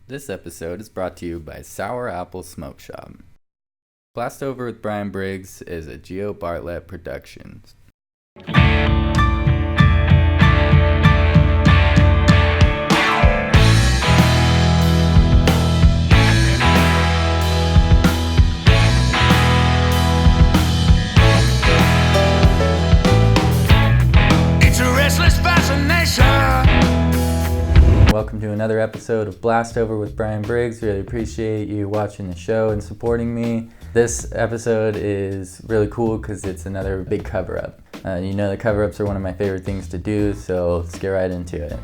This episode is brought to you by Sour Apple Smoke Shop. BlastOver with Bryan Briggs is a Bartlett production. It's a restless fascination. Welcome to another episode of BlastOver with Bryan Briggs. Really appreciate you watching the show and supporting me. This episode is really cool because it's another big cover-up. The cover-ups are one of my favorite things to do, so let's get right into it.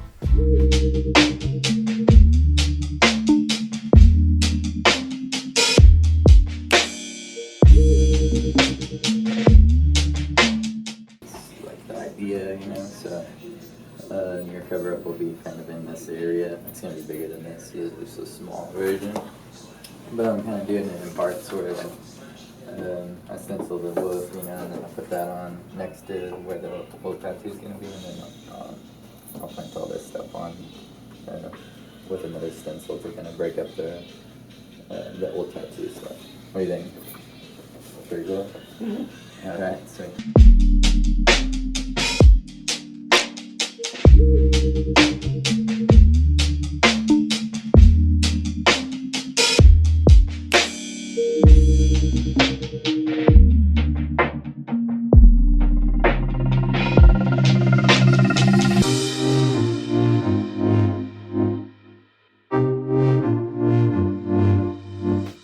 It's like the idea, your cover-up will be kind of in this area. It's going to be bigger than this. It's a small version. But I'm kind of doing it in parts where I stencil the wolf, and then I'll put that on next to where the wolf tattoo is going to be, and then I'll print all this stuff on with another stencil to kind of break up the old tattoo stuff. What do you think? Pretty cool? Mm-hmm. All right, sweet.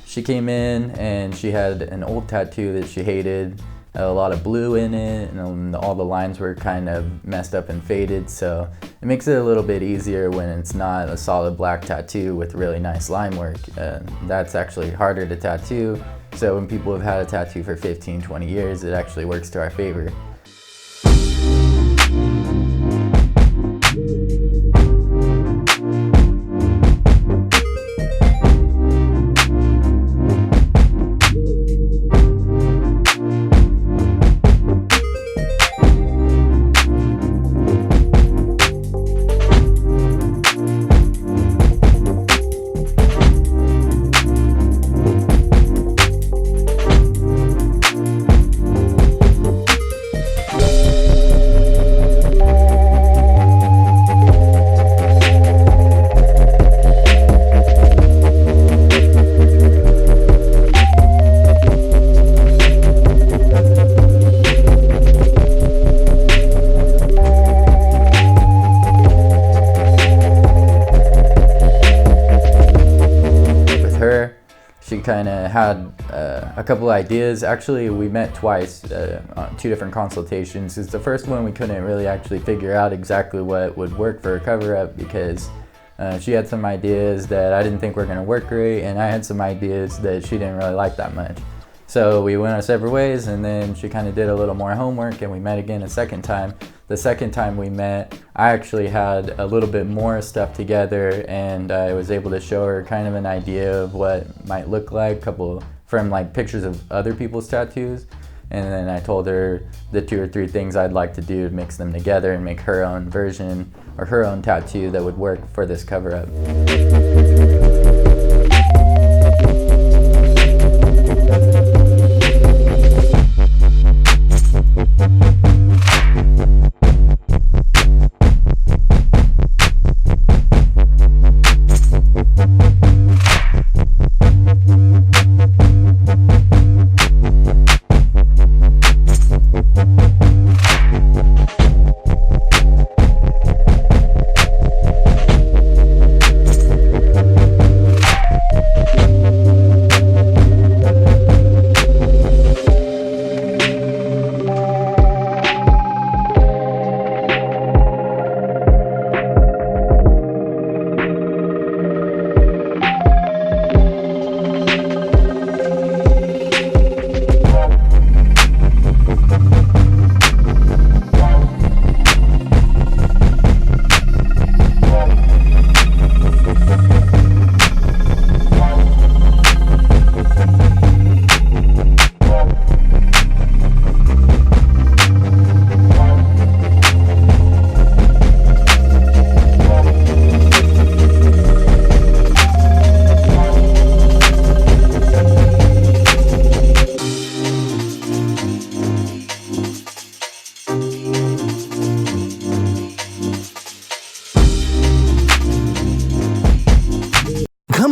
She came in and she had an old tattoo that she hated, a lot of blue in it, and all the lines were kind of messed up and faded, so it makes it a little bit easier when it's not a solid black tattoo with really nice line work. That's actually harder to tattoo, so when people have had a tattoo for 15-20 years, it actually works to our favor. She kind of had a couple ideas. Actually, we met twice on 2 different consultations. It's the first one we couldn't really actually figure out exactly what would work for a cover-up because she had some ideas that I didn't think were going to work great, and I had some ideas that she didn't really like that much. So we went our separate ways, and then she kind of did a little more homework, and we met again a second time. The second time we met, I actually had a little bit more stuff together, and I was able to show her kind of an idea of what might look like, from like pictures of other people's tattoos. And then I told her the 2 or 3 things I'd like to do to mix them together and make her own version or her own tattoo that would work for this cover-up.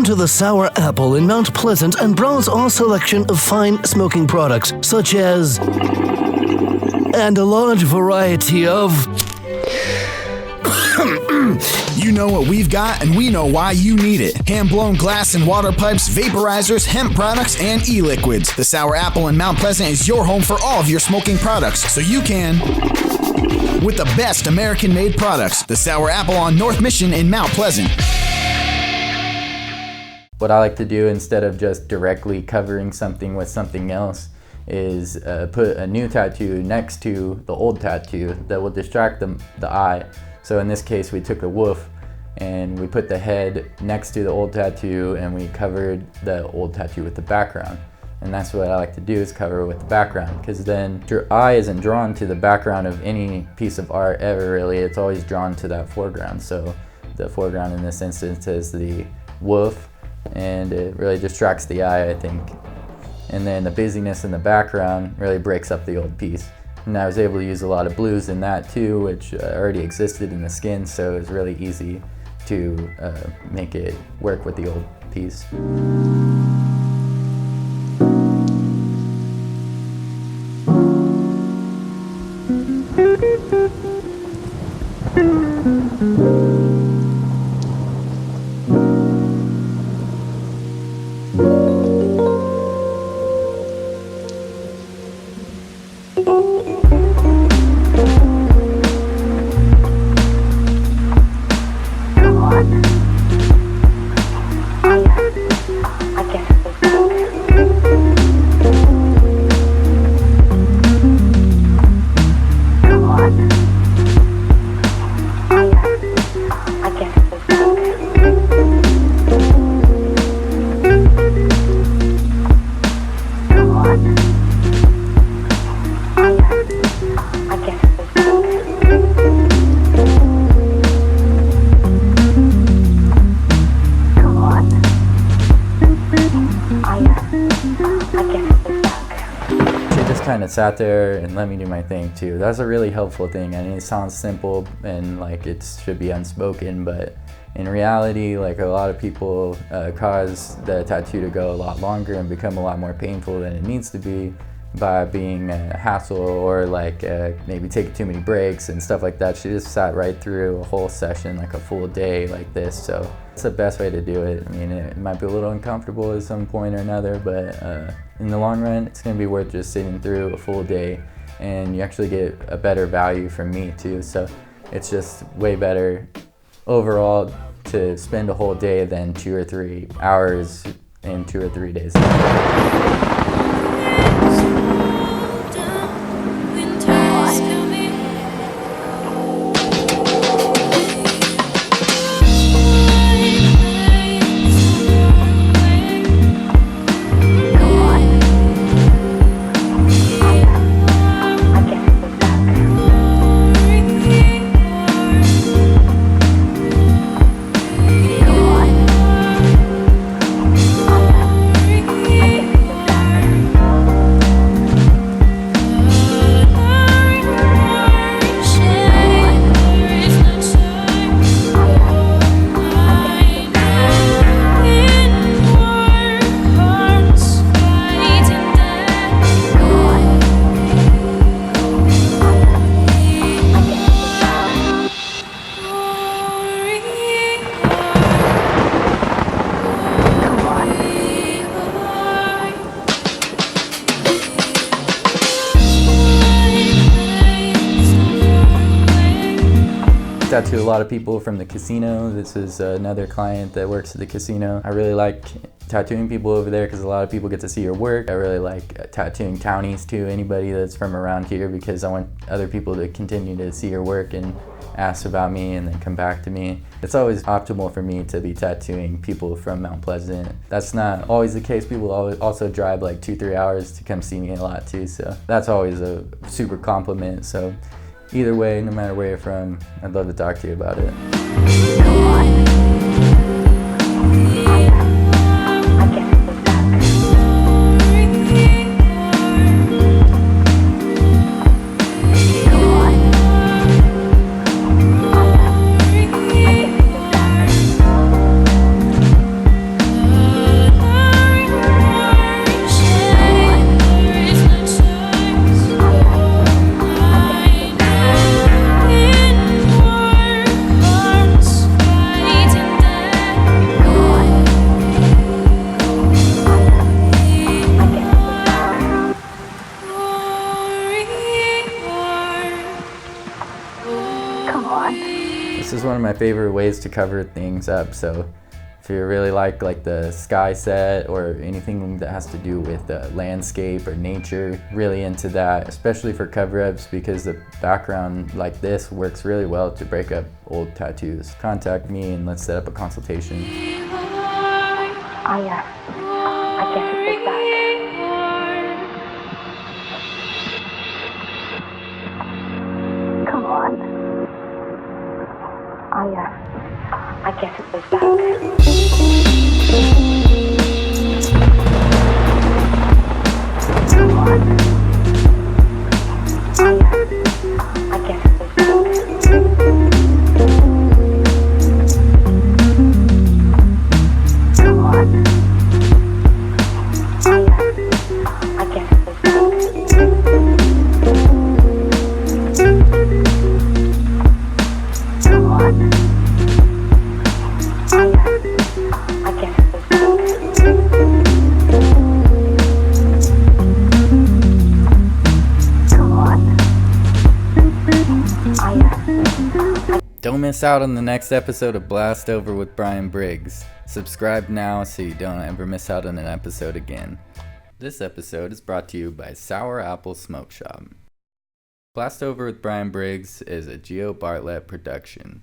to the Sour Apple in Mount Pleasant and browse our selection of fine smoking products, such as... and a large variety of... You know what we've got, and we know why you need it. Hand-blown glass and water pipes, vaporizers, hemp products, and e-liquids. The Sour Apple in Mount Pleasant is your home for all of your smoking products, so you can... with the best American-made products. The Sour Apple on North Mission in Mount Pleasant. What I like to do instead of just directly covering something with something else is put a new tattoo next to the old tattoo that will distract the eye. So in this case, we took a wolf and we put the head next to the old tattoo and we covered the old tattoo with the background. And that's what I like to do, is cover it with the background, because then your eye isn't drawn to the background of any piece of art ever really. It's always drawn to that foreground. So the foreground in this instance is the wolf, and it really distracts the eye, I think. And then the busyness in the background really breaks up the old piece. And I was able to use a lot of blues in that too, which already existed in the skin, so it was really easy to make it work with the old piece. Kind of sat there and let me do my thing too. That's a really helpful thing. I mean, it sounds simple and like it should be unspoken, but in reality, like, a lot of people cause the tattoo to go a lot longer and become a lot more painful than it needs to be by being a hassle, or like maybe taking too many breaks and stuff like that. She just sat right through a whole session, like a full day like this. So it's the best way to do it. I mean, it might be a little uncomfortable at some point or another, but in the long run, it's going to be worth just sitting through a full day, and you actually get a better value from me too. So it's just way better overall to spend a whole day than 2 or 3 hours in 2 or 3 days. Tattoo a lot of people from the casino. This is another client that works at the casino. I really like tattooing people over there because a lot of people get to see your work. I really like tattooing townies too, anybody that's from around here, because I want other people to continue to see your work and ask about me and then come back to me. It's always optimal for me to be tattooing people from Mount Pleasant. That's not always the case. People also drive like 2-3 hours to come see me a lot too, so that's always a super compliment. So either way, no matter where you're from, I'd love to talk to you about it. of my favorite ways to cover things up. So if you really like the sky set or anything that has to do with landscape or nature, really into that, especially for cover-ups, because the background like this works really well to break up old tattoos. Contact me and let's set up a consultation. Oh yeah, I guess it's back. Come on. Oh yeah, I guess it was back. Come on. Oh yeah, I guess it was back. Come on. Oh yeah, I guess it was back. Come on. Oh yeah, I guess it was back. Come on. Oh yeah. Don't miss out on the next episode of Blast Over with Bryan Briggs. Subscribe now so you don't ever miss out on an episode again. This episode is brought to you by Sour Apple Smoke Shop. Blast Over with Bryan Briggs is a Bartlett production.